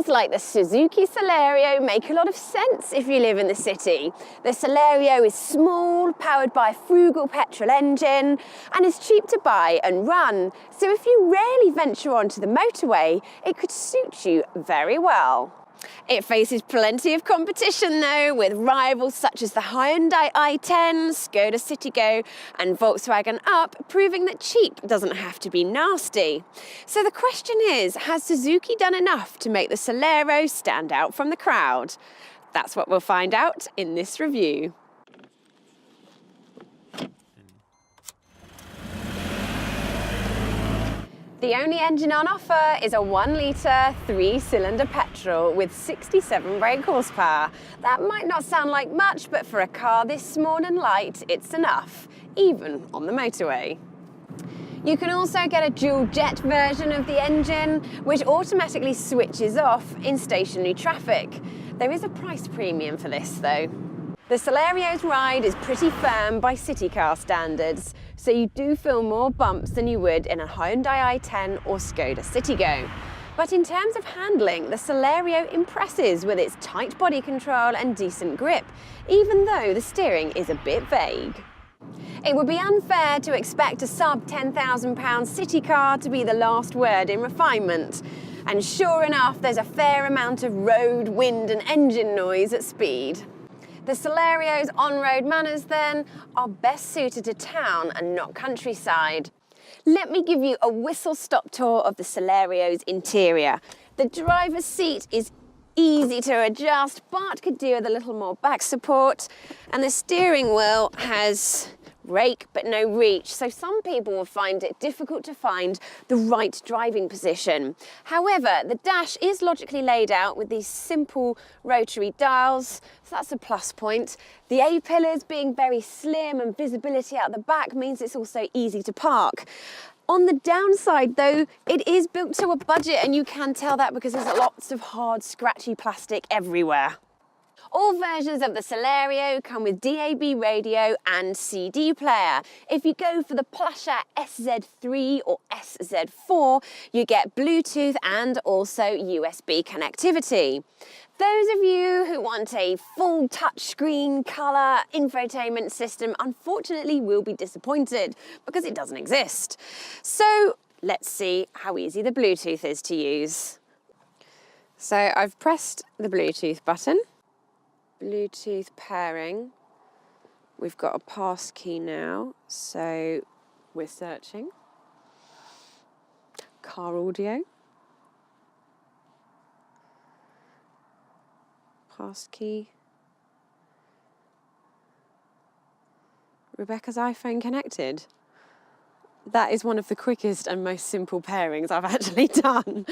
Models like the Suzuki Celerio make a lot of sense if you live in the city. The Celerio is small, powered by a frugal petrol engine, and is cheap to buy and run. So if you rarely venture onto the motorway, it could suit you very well. It faces plenty of competition though, with rivals such as the Hyundai i10, Skoda Citigo and Volkswagen Up, proving that cheap doesn't have to be nasty. So the question is, has Suzuki done enough to make the Celerio stand out from the crowd? That's what we'll find out in this review. The only engine on offer is a 1-litre, 3-cylinder petrol with 67 brake horsepower. That might not sound like much, but for a car this small and light, it's enough, even on the motorway. You can also get a dual jet version of the engine, which automatically switches off in stationary traffic. There is a price premium for this though. The Celerio's ride is pretty firm by city car standards, so you do feel more bumps than you would in a Hyundai i10 or Skoda Citigo. But in terms of handling, the Celerio impresses with its tight body control and decent grip, even though the steering is a bit vague. It would be unfair to expect a sub £10,000 city car to be the last word in refinement. And sure enough, there's a fair amount of road, wind and engine noise at speed. The Celerio's on-road manners, then, are best suited to town and not countryside. Let me give you a whistle-stop tour of the Celerio's interior. The driver's seat is easy to adjust, but could do with a little more back support. And the steering wheel has rake but no reach, so some people will find it difficult to find the right driving position. However, the dash is logically laid out with these simple rotary dials, so that's a plus point. The A-pillars being very slim and visibility out the back means it's also easy to park. On the downside though, it is built to a budget, and you can tell that because there's lots of hard, scratchy plastic everywhere. All versions of the Celerio come with DAB radio and CD player. If you go for the plusher SZ3 or SZ4, you get Bluetooth and also USB connectivity. Those of you who want a full touchscreen colour infotainment system unfortunately will be disappointed because it doesn't exist. So let's see how easy the Bluetooth is to use. So I've pressed the Bluetooth button. Bluetooth pairing. We've got a pass key now, so we're searching. Car audio. Pass key. Rebecca's iPhone connected. That is one of the quickest and most simple pairings I've actually done.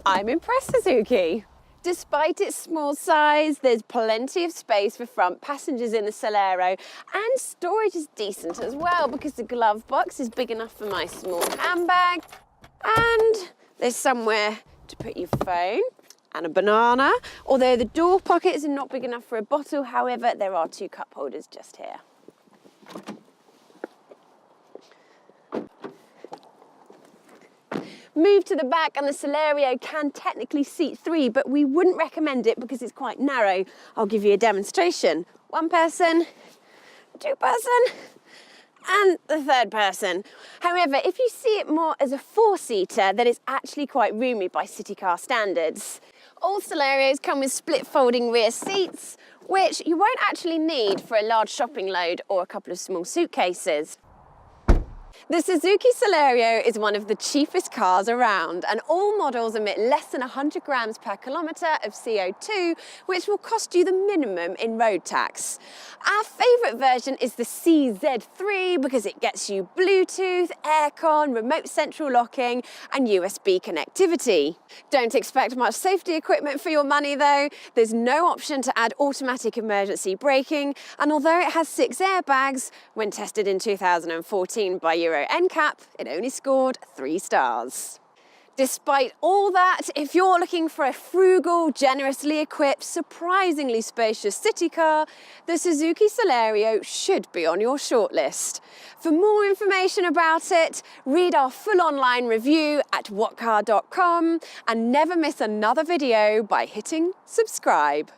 I'm impressed, Suzuki. Despite its small size, there's plenty of space for front passengers in the Celerio, and storage is decent as well because the glove box is big enough for my small handbag, and there's somewhere to put your phone and a banana, although the door pockets are not big enough for a bottle. However, there are 2 cup holders just here. Move to the back and the Celerio can technically seat 3, but we wouldn't recommend it because it's quite narrow. I'll give you a demonstration. 1 person, 2 person, and the 3rd person. However, if you see it more as a 4-seater, then it's actually quite roomy by city car standards. All Celerios come with split folding rear seats, which you won't actually need for a large shopping load or a couple of small suitcases. The Suzuki Celerio is one of the cheapest cars around, and all models emit less than 100 grams per kilometre of CO2, which will cost you the minimum in road tax. Our favourite version is the CZ3 because it gets you Bluetooth, aircon, remote central locking and USB connectivity. Don't expect much safety equipment for your money though. There's no option to add automatic emergency braking, and although it has 6 airbags, when tested in 2014 by Euro NCAP, it only scored 3 stars. Despite all that, if you're looking for a frugal, generously equipped, surprisingly spacious city car, the Suzuki Celerio should be on your shortlist. For more information about it, read our full online review at whatcar.com and never miss another video by hitting subscribe.